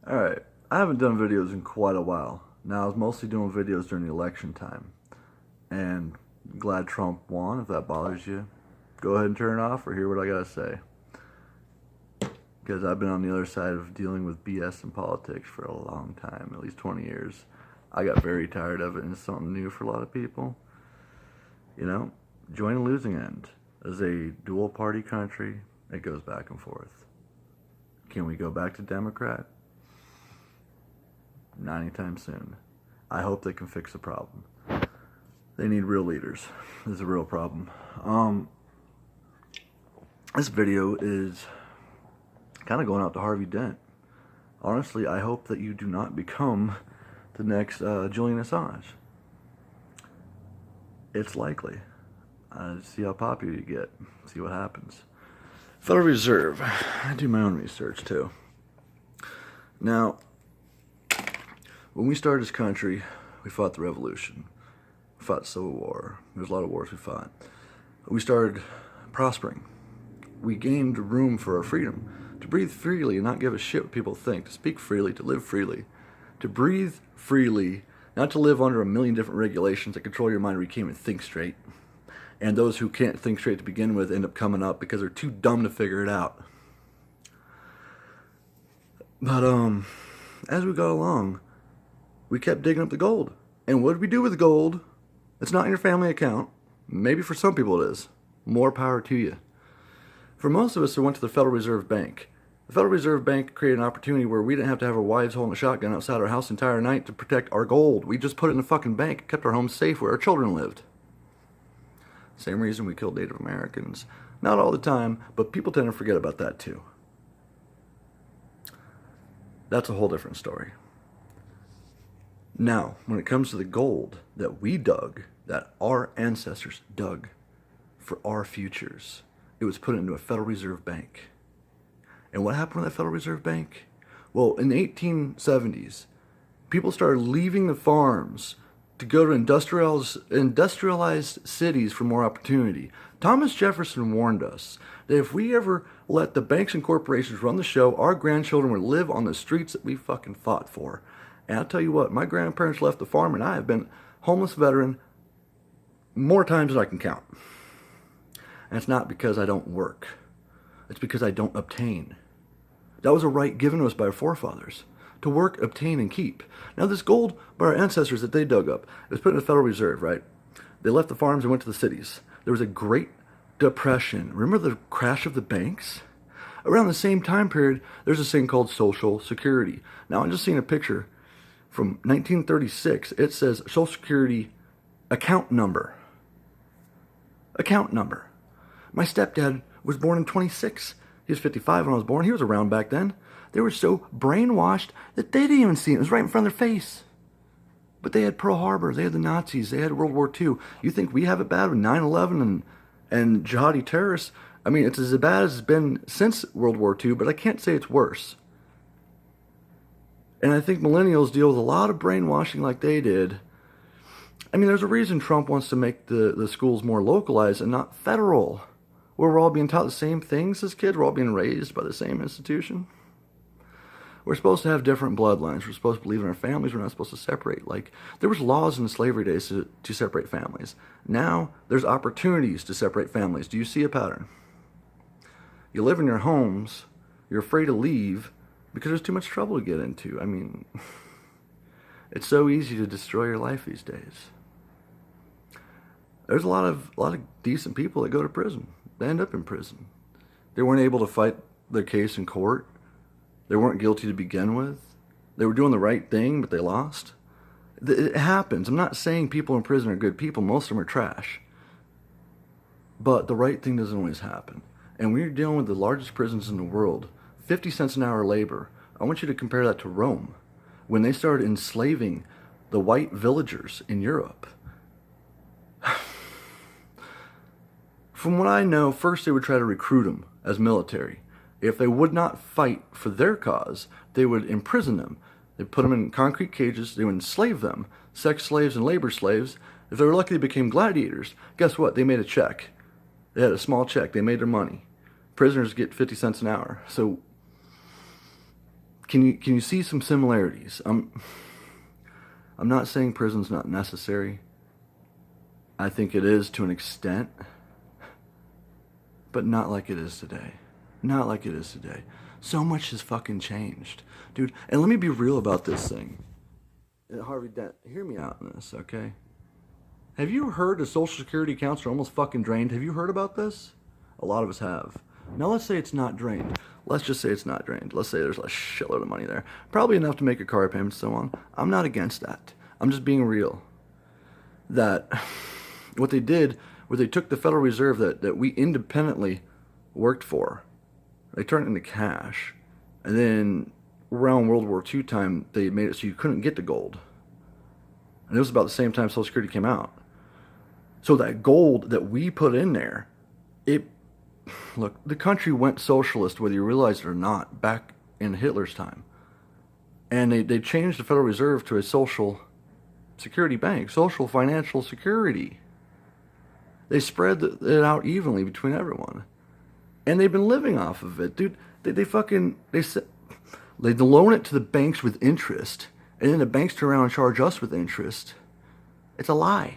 Alright, I haven't done videos in quite a while. Now, I was mostly doing videos during the election time. And I'm glad Trump won. If that bothers you, go ahead and turn it off or hear what I gotta say. Because I've been on the other side of dealing with BS in politics for a long time, at least 20 years. I got very tired of it, and it's something new for a lot of people. You know, join a losing end. As a dual party country, it goes back and forth. Can we go back to Democrat? Not anytime soon. I hope they can fix the problem. They need real leaders. This is a real problem. This video is kind of going out to Harvey Dent. Honestly, I hope that you do not become the next Julian Assange. It's likely. See how popular you get. See what happens. Federal Reserve. I do my own research too. Now, when we started this country, we fought the revolution. We fought the Civil War. There's a lot of wars we fought. We started prospering. We gained room for our freedom. To breathe freely and not give a shit what people think. To speak freely, to live freely. To breathe freely, not to live under a million different regulations that control your mind where you can't even think straight. And those who can't think straight to begin with end up coming up because they're too dumb to figure it out. But as we got along, we kept digging up the gold. And what did we do with the gold? It's not in your family account. Maybe for some people it is. More power to you. For most of us, we went to the Federal Reserve Bank. The Federal Reserve Bank created an opportunity where we didn't have to have our wives holding a shotgun outside our house the entire night to protect our gold. We just put it in the fucking bank, kept our homes safe where our children lived. Same reason we killed Native Americans. Not all the time, but people tend to forget about that too. That's a whole different story. Now, when it comes to the gold that we dug, that our ancestors dug for our futures, it was put into a Federal Reserve Bank. And what happened with that Federal Reserve Bank? Well, in the 1870s, people started leaving the farms to go to industrialized cities for more opportunity. Thomas Jefferson warned us that if we ever let the banks and corporations run the show, our grandchildren would live on the streets that we fucking fought for. And I'll tell you what, my grandparents left the farm and I have been homeless veteran more times than I can count. And it's not because I don't work. It's because I don't obtain. That was a right given to us by our forefathers. To work, obtain, and keep. Now this gold by our ancestors that they dug up, it was put in the Federal Reserve, right? They left the farms and went to the cities. There was a Great Depression. Remember the crash of the banks? Around the same time period, there's this thing called Social Security. Now I'm just seeing a picture from 1936. It says Social Security account number. Account number. My stepdad was born in 26. He was 55 when I was born. He was around back then. They were so brainwashed that they didn't even see it. It was right in front of their face. But they had Pearl Harbor. They had the Nazis. They had World War II. You think we have it bad with 9/11 and jihadi terrorists? I mean, it's as bad as it's been since World War II, but I can't say it's worse. And I think millennials deal with a lot of brainwashing like they did. I mean, there's a reason Trump wants to make the schools more localized and not federal, where we're all being taught the same things as kids. We're all being raised by the same institution. We're supposed to have different bloodlines. We're supposed to believe in our families. We're not supposed to separate. Like, there was laws in slavery days to separate families. Now, there's opportunities to separate families. Do you see a pattern? You live in your homes. You're afraid to leave because there's too much trouble to get into. I mean, it's so easy to destroy your life these days. There's a lot of decent people that go to prison. They end up in prison. They weren't able to fight their case in court. They weren't guilty to begin with. They were doing the right thing, but they lost. It happens. I'm not saying people in prison are good people. Most of them are trash. But the right thing doesn't always happen. And when you're dealing with the largest prisons in the world, 50 cents an hour labor, I want you to compare that to Rome. When they started enslaving the white villagers in Europe. From what I know, first they would try to recruit them as military. If they would not fight for their cause, they would imprison them. They'd put them in concrete cages. They would enslave them. Sex slaves and labor slaves. If they were lucky, they became gladiators. Guess what? They made a check. They had a small check. They made their money. Prisoners get 50 cents an hour. So Can you see some similarities? I'm not saying prison's not necessary. I think it is to an extent, but not like it is today. Not like it is today. So much has fucking changed, dude. And let me be real about this thing. Harvey Dent, hear me out on this, okay? Have you heard the Social Security accounts are almost fucking drained? Have you heard about this? A lot of us have. Now let's say it's not drained. Let's just say it's not drained. Let's say there's a shitload of money there. Probably enough to make a car payment and so on. I'm not against that. I'm just being real. That what they did was they took the Federal Reserve that we independently worked for. They turned it into cash. And then around World War II time, they made it so you couldn't get the gold. And it was about the same time Social Security came out. So that gold that we put in there, look, the country went socialist, whether you realize it or not, back in Hitler's time. And they changed the Federal Reserve to a social security bank, social financial security. They spread it out evenly between everyone. And they've been living off of it, dude. They loan it to the banks with interest, and then the banks turn around and charge us with interest. It's a lie.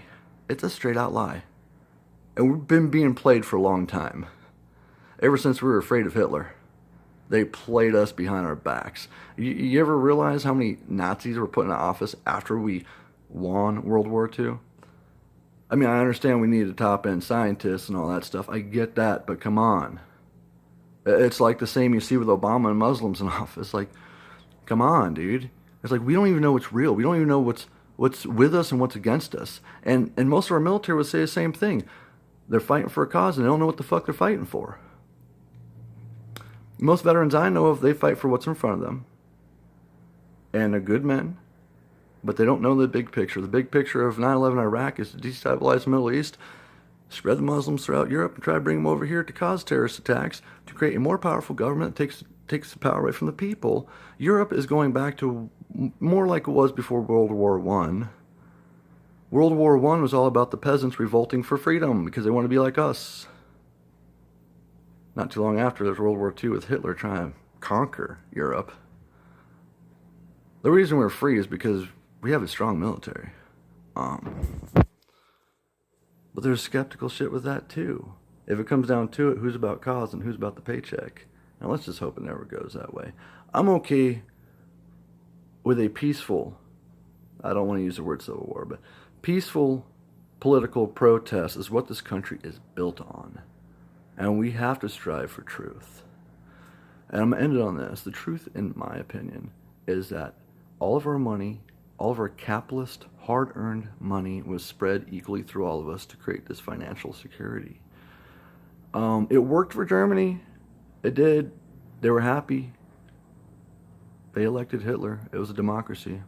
It's a straight out lie. And we've been being played for a long time. Ever since we were afraid of Hitler, they played us behind our backs. You ever realize how many Nazis were put in office after we won World War II? I mean, I understand we needed top-end scientists and all that stuff. I get that, but come on. It's like the same you see with Obama and Muslims in office. Like, come on, dude. It's like we don't even know what's real. We don't even know what's with us and what's against us. And most of our military would say the same thing. They're fighting for a cause and they don't know what the fuck they're fighting for. Most veterans I know of, they fight for what's in front of them. And they're good men. But they don't know the big picture. The big picture of 9/11 Iraq is to destabilize the Middle East, spread the Muslims throughout Europe, and try to bring them over here to cause terrorist attacks, to create a more powerful government that takes the power away from the people. Europe is going back to more like it was before World War I. World War I was all about the peasants revolting for freedom because they want to be like us. Not too long after, there's World War II with Hitler trying to conquer Europe. The reason we're free is because we have a strong military. But there's skeptical shit with that too. If it comes down to it, who's about cause and who's about the paycheck? Now let's just hope it never goes that way. I'm okay with a peaceful, I don't want to use the word civil war, but peaceful political protest is what this country is built on. And we have to strive for truth. And I'm going to end it on this. The truth, in my opinion, is that all of our money, all of our capitalist, hard-earned money was spread equally through all of us to create this financial security. It worked for Germany. It did. They were happy. They elected Hitler. It was a democracy.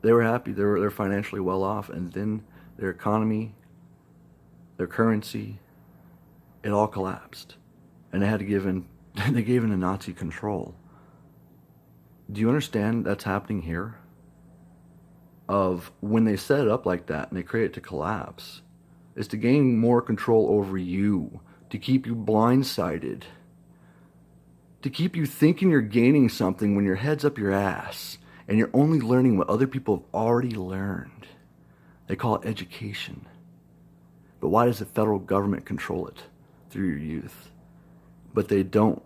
They were happy. They're financially well off. And then their economy, their currency, it all collapsed. And they had to give in. They gave in to Nazi control. Do you understand that's happening here? Of when they set it up like that and they create it to collapse, is to gain more control over you, to keep you blindsided, to keep you thinking you're gaining something when your head's up your ass and you're only learning what other people have already learned. They call it education. But why does the federal government control it? Through your youth. But they don't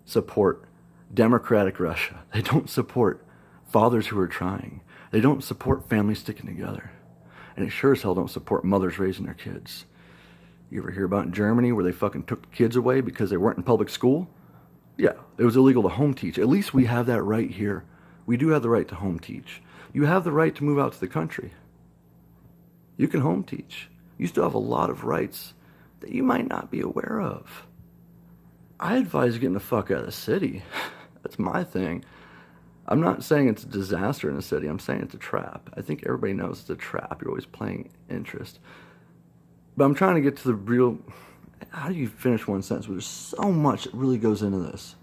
support democratic Russia. They don't support fathers who are trying. They don't support families sticking together. And it sure as hell don't support mothers raising their kids. You ever hear about in Germany where they fucking took the kids away because they weren't in public school? Yeah, it was illegal to home teach. At least we have that right here. We do have the right to home teach. You have the right to move out to the country. You can home teach. You still have a lot of rights that you might not be aware of. I advise getting the fuck out of the city. That's my thing. I'm not saying it's a disaster in the city. I'm saying it's a trap. I think everybody knows it's a trap. You're always playing interest. But I'm trying to get to the real... How do you finish one sentence? There's so much that really goes into this.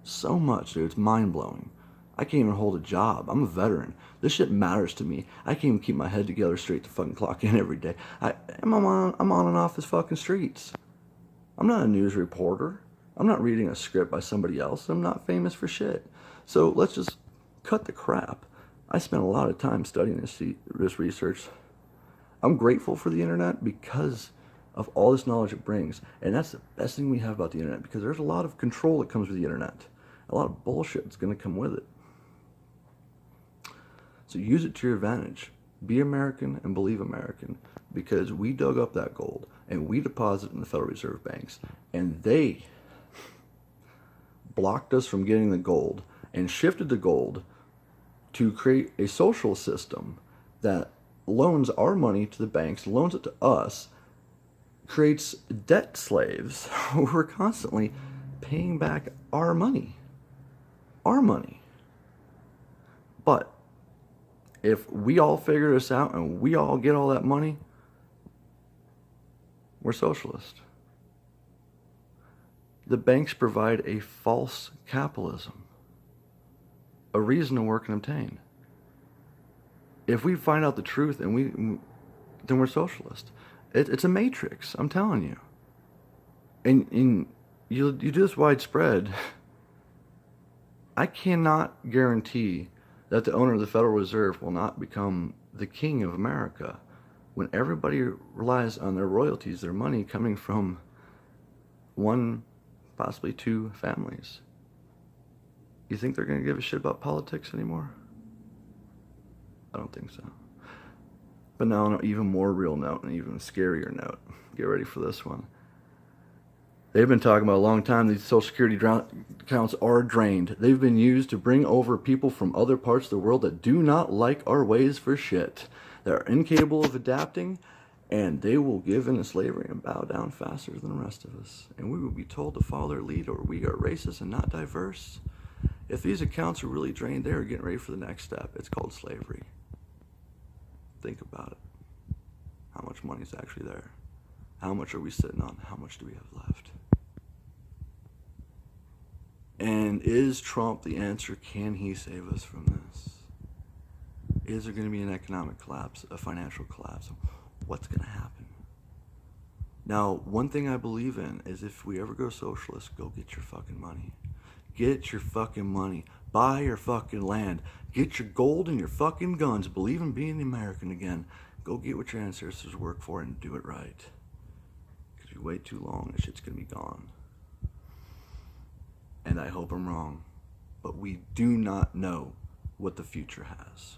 So much, dude. It's mind-blowing. I can't even hold a job. I'm a veteran. This shit matters to me. I can't even keep my head together straight to fucking clock in every day. I'm on and off this fucking streets. I'm not a news reporter. I'm not reading a script by somebody else. I'm not famous for shit. So let's just cut the crap. I spent a lot of time studying this research. I'm grateful for the internet because of all this knowledge it brings. And that's the best thing we have about the internet, because there's a lot of control that comes with the internet. A lot of bullshit that's going to come with it. So use it to your advantage. Be American and believe American, because we dug up that gold and we deposited in the Federal Reserve banks, and they blocked us from getting the gold and shifted the gold to create a social system that loans our money to the banks, loans it to us, creates debt slaves who are constantly paying back our money. Our money. But if we all figure this out and we all get all that money, we're socialist. The banks provide a false capitalism, a reason to work and obtain. If we find out the truth and then we're socialist. It's a matrix, I'm telling you. And you do this widespread. I cannot guarantee that the owner of the Federal Reserve will not become the king of America when everybody relies on their royalties, their money coming from one, possibly two families. You think they're going to give a shit about politics anymore? I don't think so. But now on an even more real note, and even scarier note, get ready for this one. They've been talking about a long time, these Social Security accounts are drained. They've been used to bring over people from other parts of the world that do not like our ways for shit. They're incapable of adapting, and they will give in to slavery and bow down faster than the rest of us. And we will be told to follow their lead, or we are racist and not diverse. If these accounts are really drained, they are getting ready for the next step. It's called slavery. Think about it. How much money is actually there? How much are we sitting on? How much do we have left? And is Trump the answer? Can he save us from this? Is there going to be an economic collapse, a financial collapse? What's going to happen? Now, one thing I believe in is if we ever go socialist, go get your fucking money. Get your fucking money. Buy your fucking land. Get your gold and your fucking guns. Believe in being American again. Go get what your ancestors worked for and do it right. Because if you wait too long, this shit's going to be gone. And I hope I'm wrong. But we do not know what the future has.